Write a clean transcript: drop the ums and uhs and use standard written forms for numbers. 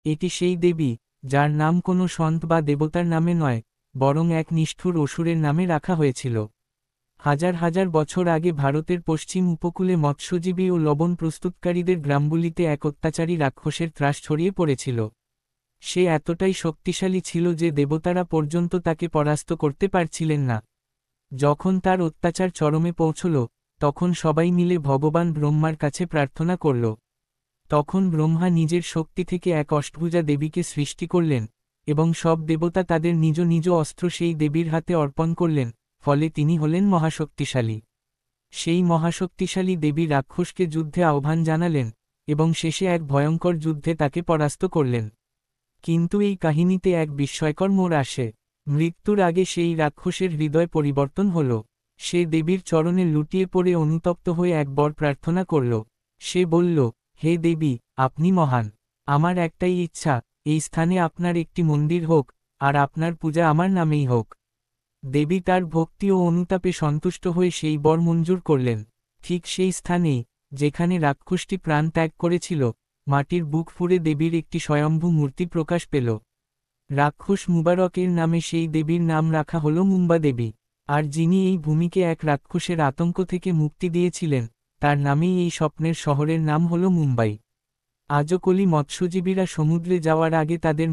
এটি সেই দেবী, যার নাম কোনো সন্ত বা দেবতার নামে নয়, বরং এক নিষ্ঠুর অসুরের নামে রাখা হয়েছিল। হাজার হাজার বছর আগে ভারতের পশ্চিম উপকূলে মৎস্যজীবী ও লবণ প্রস্তুতকারীদের গ্রামগুলিতে এক অত্যাচারী রাক্ষসের ত্রাস ছড়িয়ে পড়েছিল। সে এতটাই শক্তিশালী ছিল যে দেবতারা পর্যন্ত তাকে পরাস্ত করতে পারছিলেন না। যখন তার অত্যাচার চরমে পৌঁছল, তখন সবাই মিলে ভগবান ব্রহ্মার কাছে প্রার্থনা করল। তখন ব্রহ্মা নিজের শক্তি থেকে এক অষ্টভুজা দেবীকে সৃষ্টি করলেন, এবং সব দেবতা তাদের নিজ নিজ অস্ত্র সেই দেবীর হাতে অর্পণ করলেন, ফলে তিনি হলেন মহাশক্তিশালী। সেই মহাশক্তিশালী দেবী রাক্ষসকে যুদ্ধে আহ্বান জানালেন, এবং শেষে এক ভয়ঙ্কর যুদ্ধে তাকে পরাস্ত করলেন। কিন্তু এই কাহিনীতে এক বিস্ময়কর মোড় আসে। মৃত্যুর আগে সেই রাক্ষসের হৃদয় পরিবর্তন হল। সে দেবীর চরণে লুটিয়ে পড়ে অনুতপ্ত হয়ে এক বর প্রার্থনা করল। সে বলল, হে দেবী, আপনি মহান। আমার একটাই ইচ্ছা, এই স্থানে আপনার একটি মন্দির হোক, আর আপনার পূজা আমার নামেই হোক। দেবী তার ভক্তি ও অনুতাপে সন্তুষ্ট হয়ে সেই বর মঞ্জুর করলেন। ঠিক সেই স্থানেই, যেখানে রাক্ষসটি প্রাণ ত্যাগ করেছিল, মাটির বুক ফুঁড়ে দেবীর একটি স্বয়ম্ভু মূর্তি প্রকাশ পেল। রাক্ষস মুবারকের নামে সেই দেবীর নাম রাখা হল মুম্বা দেবী। আর যিনি এই ভূমিকে এক রাক্ষসের আতঙ্ক থেকে মুক্তি দিয়েছিলেন, তার নামেই এই স্বপ্নের শহরের নাম হল মুম্বাই। আজও কলি মৎস্যজীবীরা সমুদ্রে যাওয়ার আগে তাদের